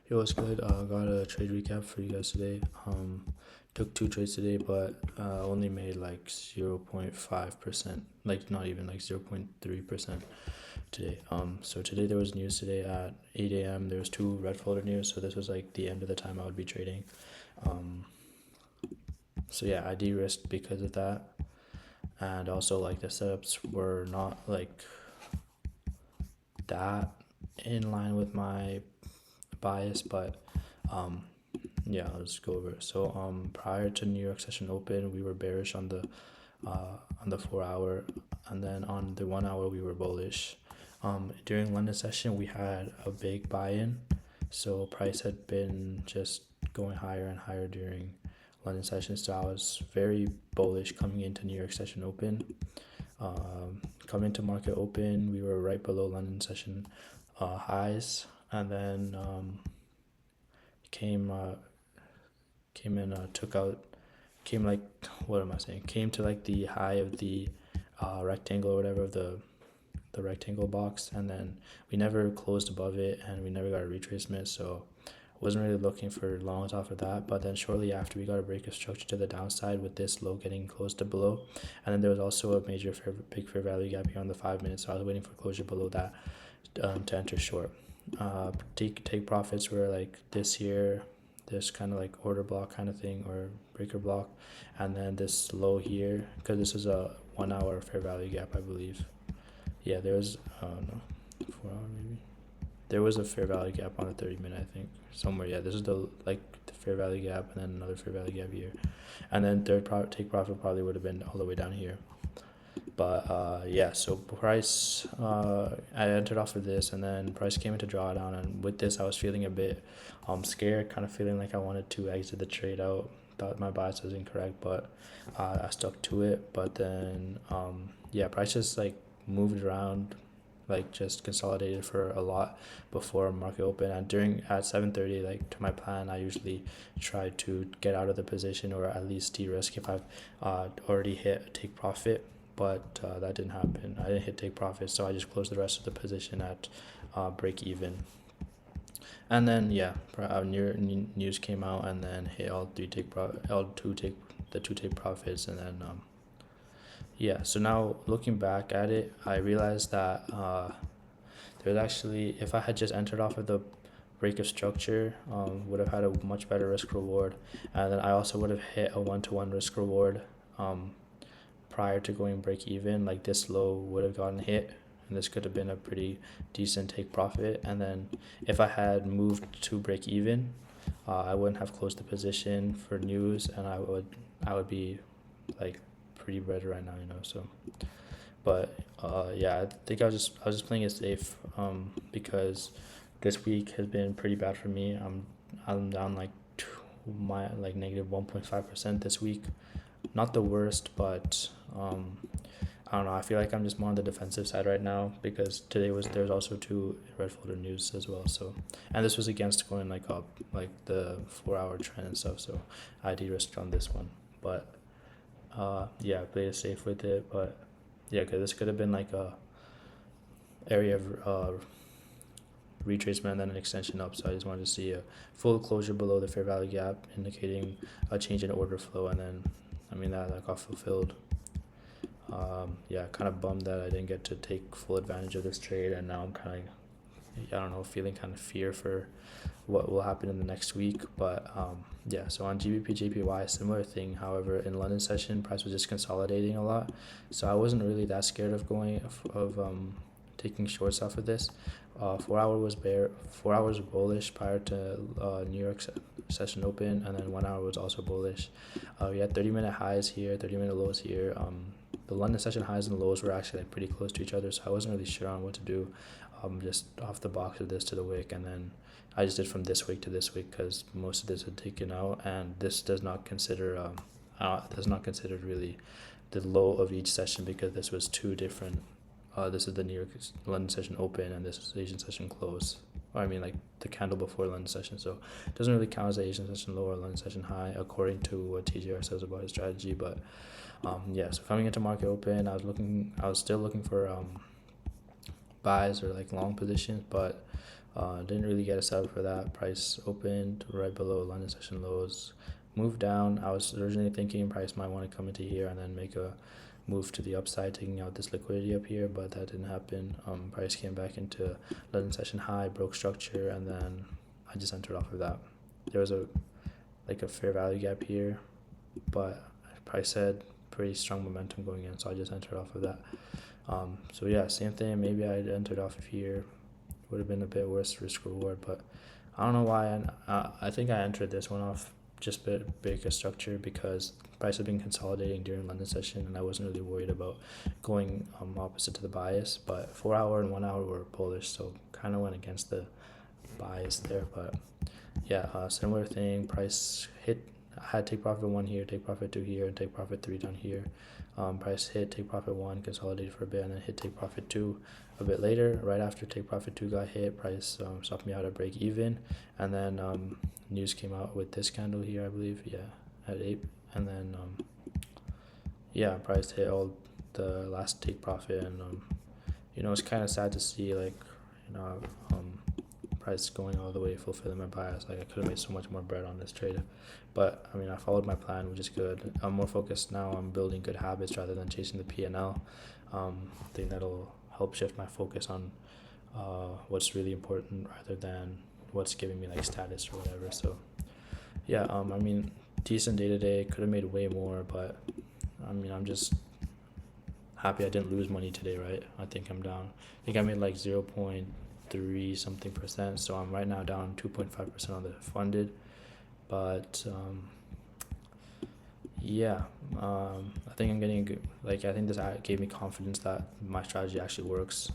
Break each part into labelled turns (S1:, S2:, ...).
S1: It was good. Got a trade recap for you guys today. Took two trades today, but only made like 0.5%, like not even like 0.3% today. So today there was news today at 8 a.m. There was two red folder news, so this was like the end of the time I would be trading. So yeah, I de-risked because of that, and also like the setups were not like that in line with my bias, but yeah, let's go over it. So prior to New York session open, we were bearish on the 4 hour, and then on the 1 hour we were bullish. During London session we had a big buy-in, so price had been just going higher and higher during London session. So I was very bullish coming into New York session open. Coming to market open, we were right below London session highs, and then came came in took out came like what am I saying came to like the high of the rectangle or whatever of the rectangle box, and then we never closed above it and we never got a retracement, so wasn't really looking for longs off of that. But then shortly after we got a break of structure to the downside with this low getting close to below, and then there was also a major big fair value gap here on the 5 minutes, so I was waiting for closure below that to enter short. Take profits were like this here, this kind of like order block kind of thing or breaker block, and then this low here, because this is a 1 hour fair value gap, I believe. Yeah, there was no 4 hour maybe. There was a fair value gap on the 30 minute, I think, somewhere. Yeah, this is the fair value gap, and then another fair value gap here, and then take profit probably would have been all the way down here. But yeah, so price, I entered off of this, and then price came into drawdown, and with this I was feeling a bit scared, kind of feeling like I wanted to exit the trade out. Thought my bias was incorrect, but I stuck to it. But then yeah, price just like moved around, like just consolidated for a lot before market open, and during at 7:30, like to my plan, I usually try to get out of the position or at least de-risk if I've already hit take profit. But that didn't happen. I didn't hit take profit, so I just closed the rest of the position at break even. And then yeah, news came out, and then hit all two take profits, and then yeah. So now looking back at it, I realized that there's actually, if I had just entered off of the break of structure, would have had a much better risk reward, and then I also would have hit a 1-to-1 risk reward prior to going break even. Like this low would have gotten hit, and this could have been a pretty decent take profit. And then if I had moved to break even, I wouldn't have closed the position for news, and I would be like pretty red right now, so. But yeah, I think I was just playing it safe because this week has been pretty bad for me. I'm down like negative 1.5% this week. Not the worst, but I don't know. I feel like I'm just more on the defensive side right now, because there's also two red folder news as well. So, and this was against going like up, like the 4 hour trend and stuff. So I de-risked on this one, but yeah, play it safe with it. But yeah, because this could have been like a area of retracement and then an extension up. So I just wanted to see a full closure below the fair value gap, indicating a change in order flow, and then that got fulfilled. Yeah, kind of bummed that I didn't get to take full advantage of this trade, and now I'm kind of, I don't know, feeling kind of fear for what will happen in the next week. But yeah, so on GBP JPY, similar thing. However, in London session, price was just consolidating a lot, so I wasn't really that scared of taking shorts off of this. 4 hour was 4 hours bullish prior to New York session open, and then 1 hour was also bullish. We had 30-minute highs here, 30-minute lows here. The London session highs and lows were actually like pretty close to each other, so I wasn't really sure on what to do. Just off the box of this to the wick, and then I just did from this wick to this wick because most of this had taken out, and this does not consider really the low of each session, because this was two different. This is the New York London session open, and this is Asian session close. Or like the candle before London session, so it doesn't really count as the Asian session low or London session high according to what TJR says about his strategy. But yeah, so coming into market open, I was still looking for buys or like long positions, but Didn't really get a setup for that. Price opened right below London session lows, moved down. I was originally thinking price might want to come into here and then make a move to the upside, taking out this liquidity up here, but that didn't happen. Price came back into London session high, broke structure, and then I just entered off of that. There was a fair value gap here, but price had pretty strong momentum going in, so I just entered off of that. So yeah, same thing. Maybe I entered off of here. Would have been a bit worse risk reward, but I don't know why. I think I entered this one off just a bit bigger structure because price had been consolidating during London session, and I wasn't really worried about going opposite to the bias. But 4 hour and 1 hour were bullish, so kind of went against the bias there. But yeah, similar thing. Price hit. I had take profit 1 here, take profit 2 here, and take profit 3 down here. Price hit take profit 1, consolidated for a bit, and then hit take profit 2 a bit later. Right after take profit 2 got hit, price stopped me out at break even, and then news came out with this candle here, I believe, yeah, at 8, and then yeah, price hit all the last take profit, and it's kind of sad to see price going all the way fulfilling my bias. Like I could have made so much more bread on this trade, but I mean I followed my plan, which is good. I'm more focused now on building good habits rather than chasing the P&L. I think that'll help shift my focus on what's really important rather than what's giving me like status or whatever. So yeah, I mean decent day today. Could have made way more, but I mean I'm just happy I didn't lose money today, right? I think I'm down. I think I made like 0.3 something percent, so I'm right now down 2.5% on the funded, but yeah, I think I'm getting a good, I think this gave me confidence that my strategy actually works.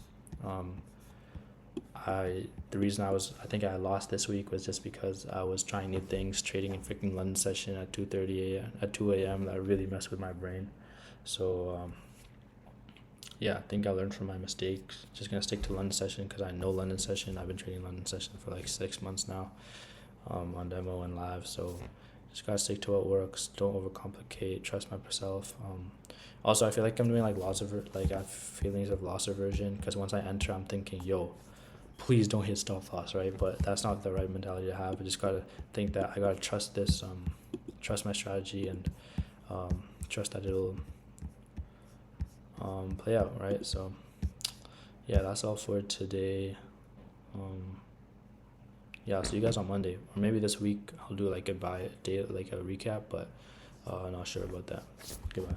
S1: The reason I think I lost this week was just because I was trying new things, trading in freaking London session at 2:30 a.m. at 2 a.m. that really messed with my brain. So yeah, I think I learned from my mistakes. Just gonna stick to London session because I know London session. I've been trading London session for like 6 months now, on demo and live. So just gotta stick to what works. Don't overcomplicate. Trust myself. Also, I feel like I'm doing like I have feelings of loss aversion because once I enter, I'm thinking, yo, please don't hit stop loss, right? But that's not the right mentality to have. I just gotta think that I gotta trust this, trust my strategy, and trust that it'll play out, right? So yeah, that's all for today. Yeah, I'll see you guys on Monday, or maybe this week I'll do like a recap, but not sure about that. Goodbye.